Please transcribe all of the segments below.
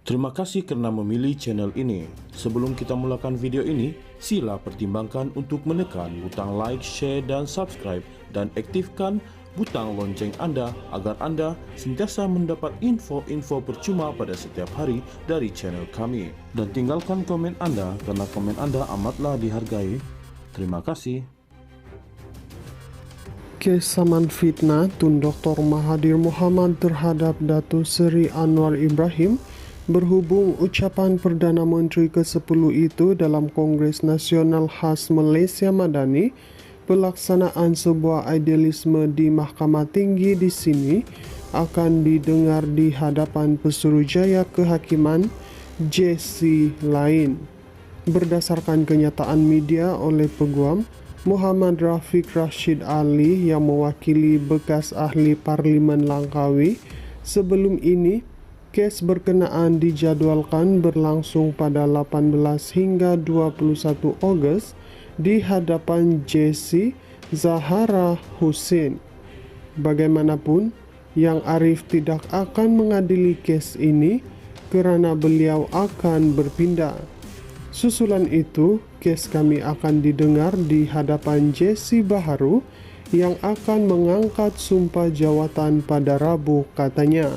Terima kasih karena memilih channel ini. Sebelum kita mulakan video ini, sila pertimbangkan untuk menekan butang like, share, dan subscribe, dan aktifkan butang lonceng Anda agar Anda sentiasa mendapat info-info percuma pada setiap hari dari channel kami. Dan tinggalkan komen Anda karena komen Anda amatlah dihargai. Terima kasih. Kesamaan fitnah Tun Dr. Mahathir Mohamad terhadap Datuk Seri Anwar Ibrahim berhubung ucapan Perdana Menteri ke-10 itu dalam Kongres Nasional Khas Malaysia Madani, pelaksanaan sebuah idealisme di Mahkamah Tinggi di sini akan didengar di hadapan Pesuruhjaya Kehakiman JC lain. Berdasarkan kenyataan media oleh Peguam, Muhammad Rafiq Rashid Ali yang mewakili bekas ahli Parlimen Langkawi, sebelum ini kes berkenaan dijadwalkan berlangsung pada 18 hingga 21 Ogos di hadapan JC Zahara Hussein. Bagaimanapun, Yang Arif tidak akan mengadili kes ini kerana beliau akan berpindah. Susulan itu, kes kami akan didengar di hadapan JC Baharu yang akan mengangkat sumpah jawatan pada Rabu, katanya.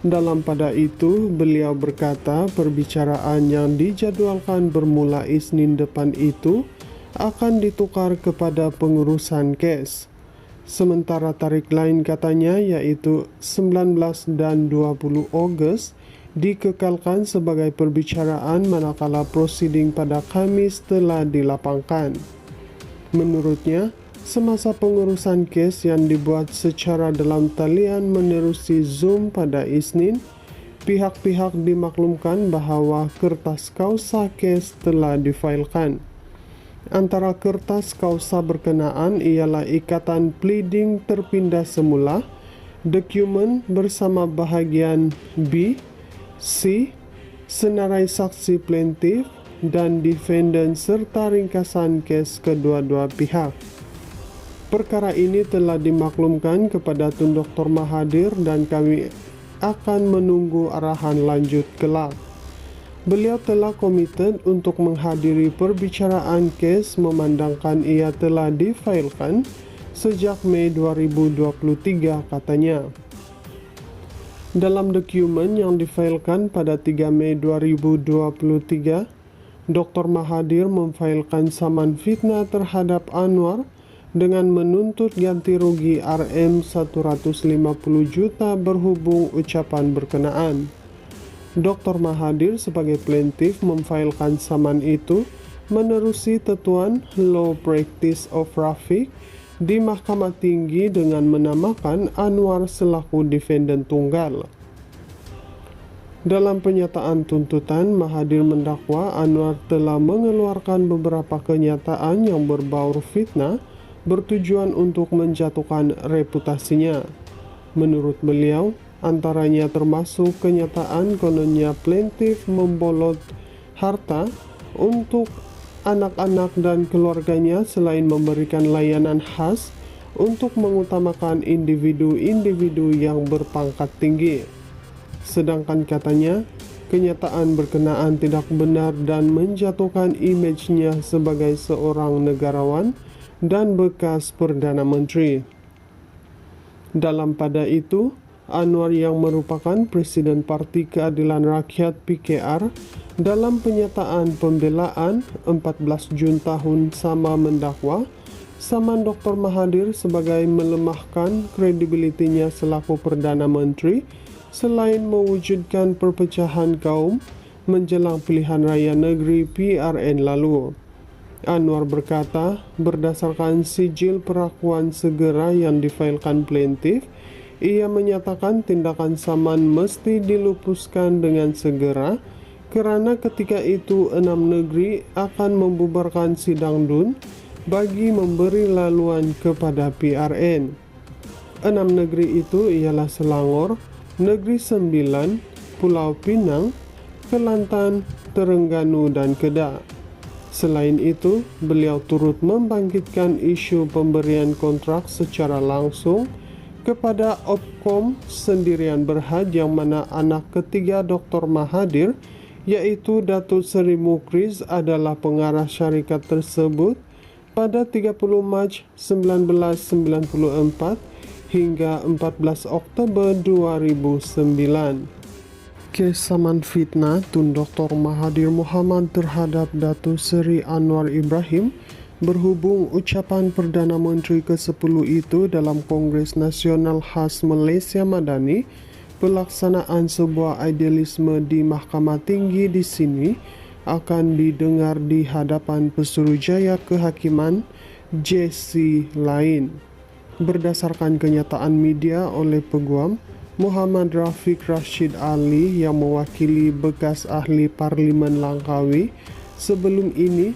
Dalam pada itu, beliau berkata perbicaraan yang dijadwalkan bermula Isnin depan itu akan ditukar kepada pengurusan kes. Sementara tarik lain katanya yaitu 19 dan 20 Ogos dikekalkan sebagai perbicaraan manakala prosiding pada Khamis telah dilapangkan. Menurutnya, semasa pengurusan kes yang dibuat secara dalam talian menerusi Zoom pada Isnin, pihak-pihak dimaklumkan bahawa kertas kausa kes telah difailkan. Antara kertas kausa berkenaan ialah ikatan pleading terpindah semula, dokumen bersama bahagian B, C, senarai saksi plaintiff dan defendant serta ringkasan kes kedua-dua pihak. Perkara ini telah dimaklumkan kepada Tun Dr. Mahathir dan kami akan menunggu arahan lanjut kelak. Beliau telah komited untuk menghadiri perbicaraan kes memandangkan ia telah difailkan sejak Mei 2023, katanya. Dalam dokumen yang difailkan pada 3 Mei 2023, Dr. Mahathir memfailkan saman fitnah terhadap Anwar dengan menuntut ganti rugi RM150 juta berhubung ucapan berkenaan. Dr. Mahathir sebagai plaintiff memfailkan saman itu menerusi tetuan Law Practice of Rafiq di Mahkamah Tinggi dengan menamakan Anwar selaku defendant tunggal. Dalam penyataan tuntutan, Mahathir mendakwa Anwar telah mengeluarkan beberapa kenyataan yang berbaur fitnah bertujuan untuk menjatuhkan reputasinya. Menurut beliau, antaranya termasuk kenyataan kononnya plaintiff membolot harta untuk anak-anak dan keluarganya selain memberikan layanan khas untuk mengutamakan individu-individu yang berpangkat tinggi. Sedangkan katanya, kenyataan berkenaan tidak benar dan menjatuhkan imejnya sebagai seorang negarawan dan bekas Perdana Menteri. Dalam pada itu, Anwar yang merupakan Presiden Parti Keadilan Rakyat PKR dalam penyataan pembelaan 14 Jun tahun sama mendakwa saman Dr. Mahathir sebagai melemahkan kredibilitinya selaku Perdana Menteri selain mewujudkan perpecahan kaum menjelang pilihan raya negeri PRN lalu. Anwar berkata, berdasarkan sijil perakuan segera yang difailkan plaintiff, ia menyatakan tindakan saman mesti dilupuskan dengan segera kerana ketika itu 6 negeri akan membubarkan sidang DUN bagi memberi laluan kepada PRN. 6 negeri itu ialah Selangor, Negeri Sembilan, Pulau Pinang, Kelantan, Terengganu dan Kedah. Selain itu, beliau turut membangkitkan isu pemberian kontrak secara langsung kepada Opkom Sendirian Berhad yang mana anak ketiga Dr. Mahathir yaitu Datuk Seri Mukriz adalah pengarah syarikat tersebut pada 30 Mac 1994 hingga 14 Oktober 2009. Kes saman fitnah Tun Dr. Mahathir Mohamad terhadap Datuk Seri Anwar Ibrahim berhubung ucapan Perdana Menteri ke-10 itu dalam Kongres Nasional Khas Malaysia Madani, pelaksanaan sebuah idealisme di Mahkamah Tinggi di sini akan didengar di hadapan Pesuruhjaya Kehakiman JC lain. Berdasarkan kenyataan media oleh Peguam, Muhammad Rafiq Rashid Ali yang mewakili bekas ahli Parlimen Langkawi, sebelum ini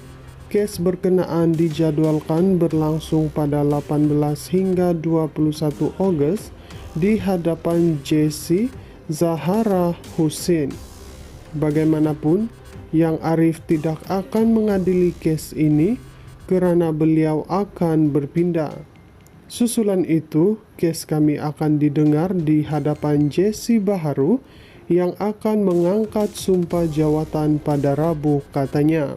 kes berkenaan dijadwalkan berlangsung pada 18 hingga 21 Ogos di hadapan JC Zahara Hussein. Bagaimanapun, Yang Arif tidak akan mengadili kes ini kerana beliau akan berpindah. Susulan itu, kes kami akan didengar di hadapan JC Baharu yang akan mengangkat sumpah jawatan pada Rabu, katanya.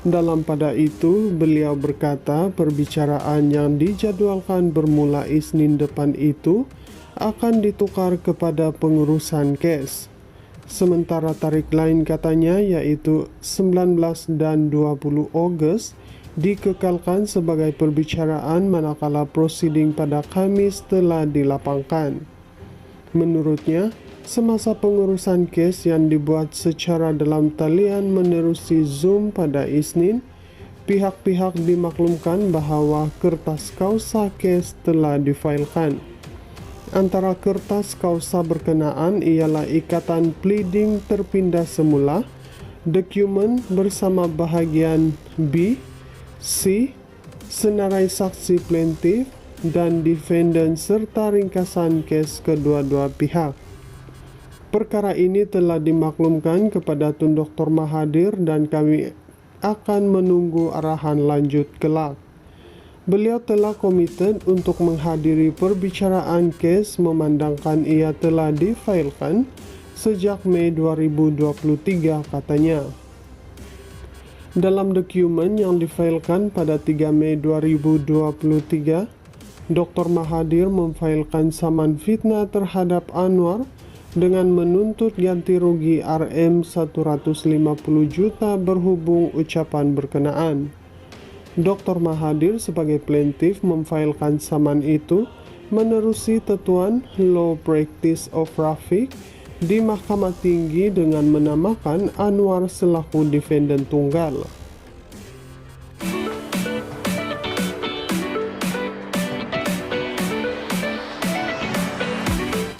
Dalam pada itu, beliau berkata perbicaraan yang dijadualkan bermula Isnin depan itu akan ditukar kepada pengurusan kes. Sementara tarik lain katanya iaitu 19 dan 20 Ogos dikekalkan sebagai perbicaraan manakala prosiding pada Khamis telah dilapangkan. Menurutnya, semasa pengurusan kes yang dibuat secara dalam talian menerusi Zoom pada Isnin, pihak-pihak dimaklumkan bahawa kertas kausa kes telah difailkan. Antara kertas kausa berkenaan ialah ikatan pleading terpindah semula, dokumen bersama bahagian B, C, senarai saksi plaintiff dan defendant serta ringkasan kes kedua-dua pihak. Perkara ini telah dimaklumkan kepada Tun Dr. Mahathir dan kami akan menunggu arahan lanjut kelak. Beliau telah komited untuk menghadiri perbicaraan kes memandangkan ia telah difailkan sejak Mei 2023, katanya. Dalam dokumen yang difailkan pada 3 Mei 2023, Dr. Mahathir memfailkan saman fitnah terhadap Anwar dengan menuntut ganti rugi RM150 juta berhubung ucapan berkenaan. Dr. Mahathir sebagai plaintiff memfailkan saman itu menerusi tetuan Law Practice of Rafiq di Mahkamah Tinggi dengan menamakan Anwar selaku defendant tunggal.